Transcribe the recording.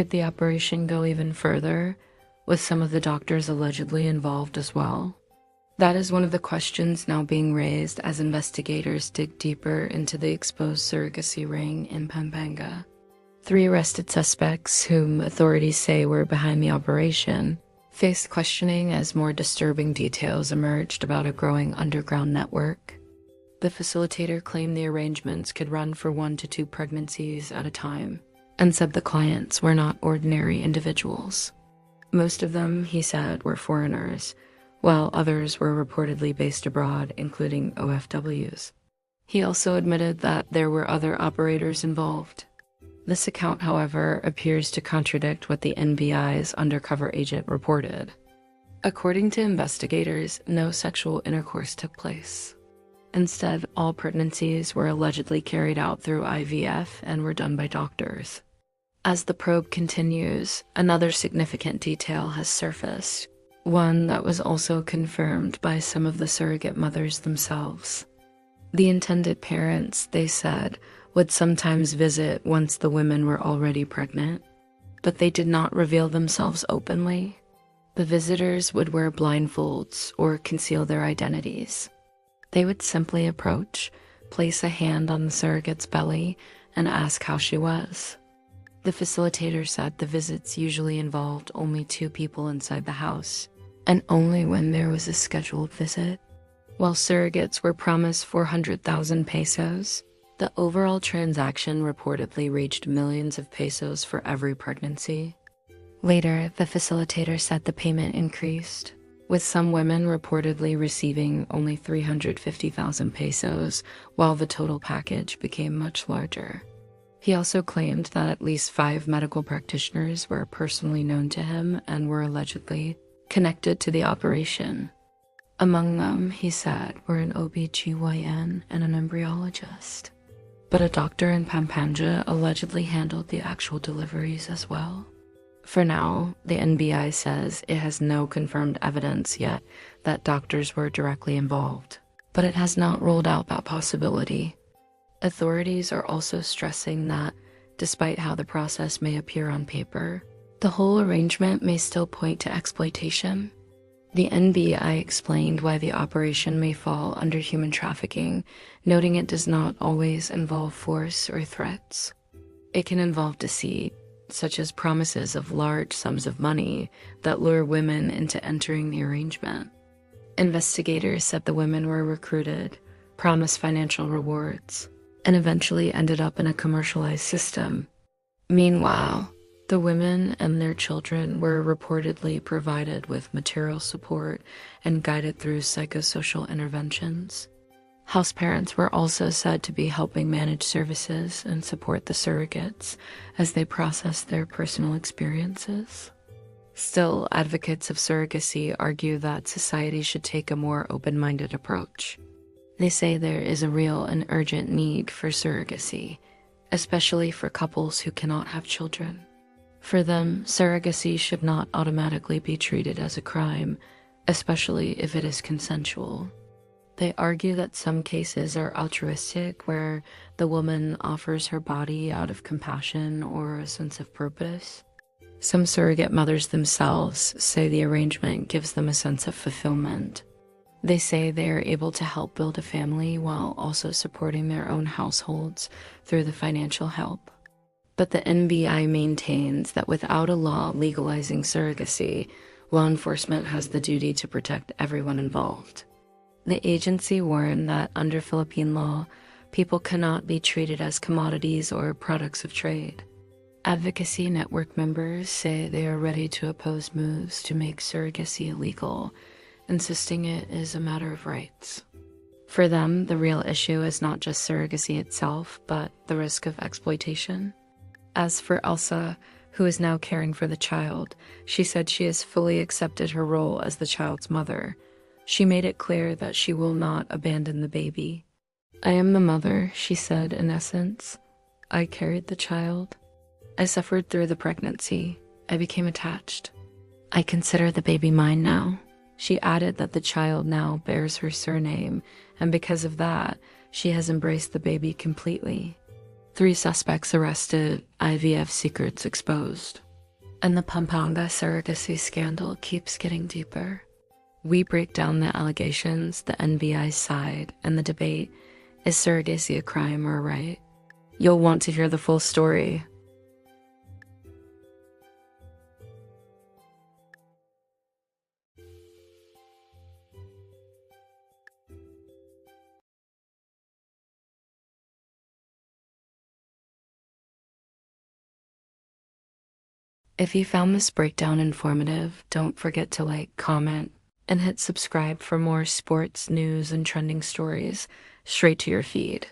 Could the operation go even further, with some of the doctors allegedly involved as well? That is one of the questions now being raised as investigators dig deeper into the exposed surrogacy ring in Pampanga. 3 arrested suspects, whom authorities say were behind the operation, faced questioning as more disturbing details emerged about a growing underground network. The facilitator claimed the arrangements could run for 1 to 2 pregnancies at a time, and said the clients were not ordinary individuals. Most of them, he said, were foreigners, while others were reportedly based abroad, including OFWs. He also admitted that there were other operators involved. This account, however, appears to contradict what the NBI's undercover agent reported. According to investigators, no sexual intercourse took place. Instead, all pregnancies were allegedly carried out through IVF and were done by doctors. As the probe continues, another significant detail has surfaced, one that was also confirmed by some of the surrogate mothers themselves. The intended parents, they said, would sometimes visit once the women were already pregnant, but they did not reveal themselves openly. The visitors would wear blindfolds or conceal their identities. They would simply approach, place a hand on the surrogate's belly, and ask how she was. The facilitator said the visits usually involved only 2 people inside the house, and only when there was a scheduled visit. While surrogates were promised 400,000 pesos, the overall transaction reportedly reached millions of pesos for every pregnancy. Later, the facilitator said the payment increased, with some women reportedly receiving only 350,000 pesos, while the total package became much larger. He also claimed that at least 5 medical practitioners were personally known to him and were allegedly connected to the operation. Among them, he said, were an OB/GYN and an embryologist. But a doctor in Pampanga allegedly handled the actual deliveries as well. For now, the NBI says it has no confirmed evidence yet that doctors were directly involved, but it has not ruled out that possibility. Authorities are also stressing that, despite how the process may appear on paper, the whole arrangement may still point to exploitation. The NBI explained why the operation may fall under human trafficking, noting it does not always involve force or threats. It can involve deceit, such as promises of large sums of money that lure women into entering the arrangement. Investigators said the women were recruited, promised financial rewards, and eventually ended up in a commercialized system. Meanwhile, the women and their children were reportedly provided with material support and guided through psychosocial interventions. House parents were also said to be helping manage services and support the surrogates as they process their personal experiences. Still, advocates of surrogacy argue that society should take a more open-minded approach. They say there is a real and urgent need for surrogacy, especially for couples who cannot have children. For them, surrogacy should not automatically be treated as a crime, especially if it is consensual. They argue that some cases are altruistic, where the woman offers her body out of compassion or a sense of purpose. Some surrogate mothers themselves say the arrangement gives them a sense of fulfillment. They say they are able to help build a family while also supporting their own households through the financial help. But the NBI maintains that without a law legalizing surrogacy, law enforcement has the duty to protect everyone involved. The agency warned that under Philippine law, people cannot be treated as commodities or products of trade. Advocacy network members say they are ready to oppose moves to make surrogacy illegal, insisting it is a matter of rights. For them, the real issue is not just surrogacy itself, but the risk of exploitation. As for Elsa, who is now caring for the child, she said she has fully accepted her role as the child's mother. She made it clear that she will not abandon the baby. "I am the mother," she said in essence. "I carried the child. I suffered through the pregnancy. I became attached. I consider the baby mine now." She added that the child now bears her surname, and because of that, she has embraced the baby completely. 3 suspects arrested, IVF secrets exposed. And the Pampanga surrogacy scandal keeps getting deeper. We break down the allegations, the NBI's side, and the debate. Is surrogacy a crime or a right? You'll want to hear the full story. If you found this breakdown informative, don't forget to like, comment, and hit subscribe for more sports, news, and trending stories straight to your feed.